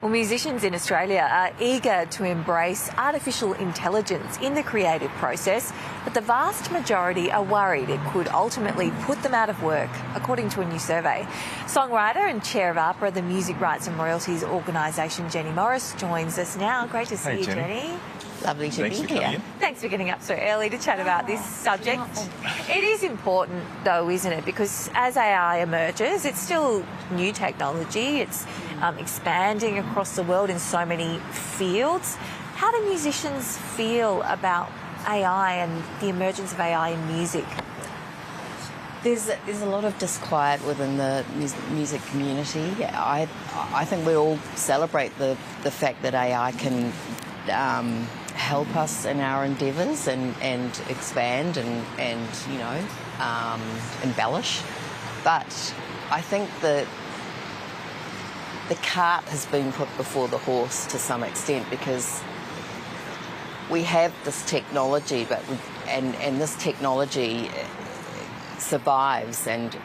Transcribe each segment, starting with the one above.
Well, musicians in Australia are eager to embrace artificial intelligence in the creative process, but the vast majority are worried it could ultimately put them out of work, according to a new survey. Songwriter and chair of APRA, the Music Rights and Royalties Organisation, Jenny Morris, joins us now. Great to see you, Jenny. Lovely to be here. Thanks for getting up so early to chat about this subject. It is important, though, isn't it? Because as AI emerges, it's still new technology. It's expanding across the world in so many fields. How do musicians feel about AI and the emergence of AI in music? There's a lot of disquiet within the music community. I think we all celebrate the fact that AI can help us in our endeavours and expand and embellish. But I think that the cart has been put before the horse to some extent, because we have this technology, and this technology survives and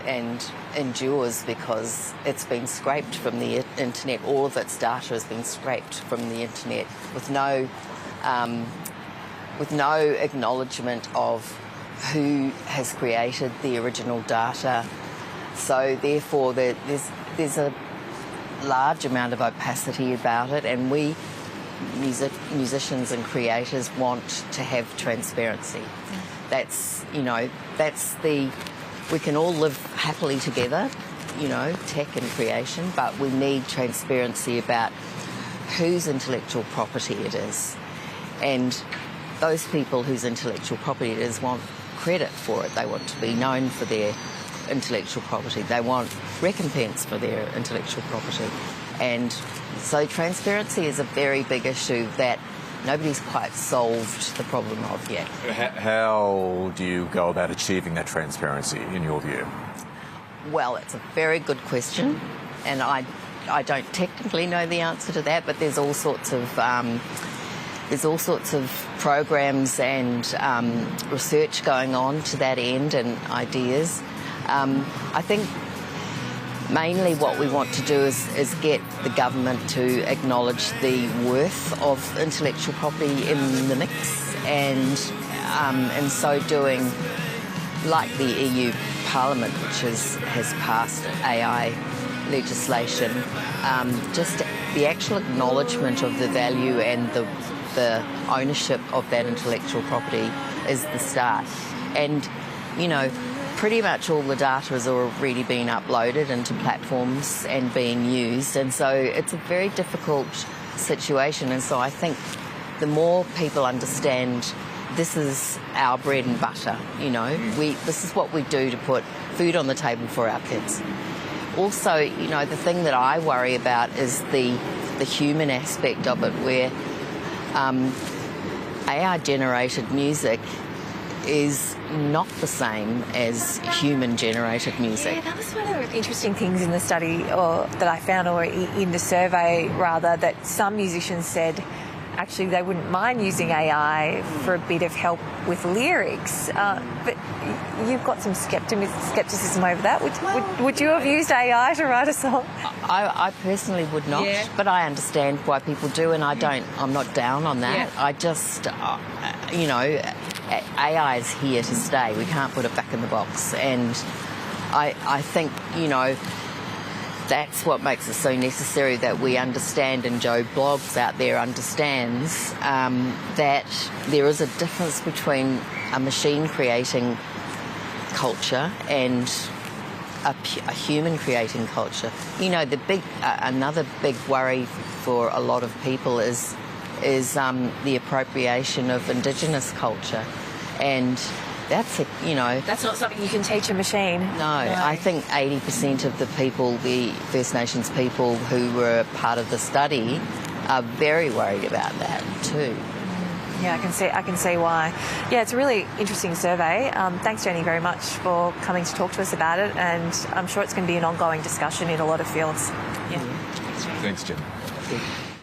endures because it's been scraped from the internet. All of its data has been scraped from the internet with no acknowledgement of who has created the original data. So therefore there's a large amount of opacity about it, and we musicians and creators want to have transparency. We can all live happily together, tech and creation, but we need transparency about whose intellectual property it is. And those people whose intellectual property it is want credit for it. They want to be known for their intellectual property. They want recompense for their intellectual property. And so transparency is a very big issue that nobody's quite solved the problem of yet. How do you go about achieving that transparency, in your view? Well, it's a very good question, and I don't technically know the answer to that, but there's all sorts of programs and research going on to that end, and ideas. I think mainly what we want to do is get the government to acknowledge the worth of intellectual property in the mix, and in so doing, like the EU Parliament, which has passed AI legislation, just the actual acknowledgement of the value and the ownership of that intellectual property is the start. And, pretty much all the data has already been uploaded into platforms and being used, and so it's a very difficult situation. And so I think the more people understand this is our bread and butter, this is what we do to put food on the table for our kids. Also, the thing that I worry about is the human aspect of it, where AI-generated music is not the same as human-generated music. Yeah, that was one of the interesting things in the study, or that I found, or in the survey rather, that some musicians said actually they wouldn't mind using AI for a bit of help with lyrics. But you've got some scepticism over that. Would you have used AI to write a song? I personally would not, but I understand why people do, and I'm not down on that. Yeah. I just, AI is here to stay. We can't put it back in the box. And I think, that's what makes it so necessary that we understand, and Joe Bloggs out there understands, that there is a difference between a machine creating culture and a human creating culture. Another big worry for a lot of people is the appropriation of Indigenous culture, and that's not something you can teach a machine. No, I think 80% of the people, the First Nations people who were part of the study, are very worried about that too. Yeah, I can see why. Yeah, it's a really interesting survey. Thanks, Jenny, very much for coming to talk to us about it, and I'm sure it's going to be an ongoing discussion in a lot of fields. Yeah. Thanks, Jenny.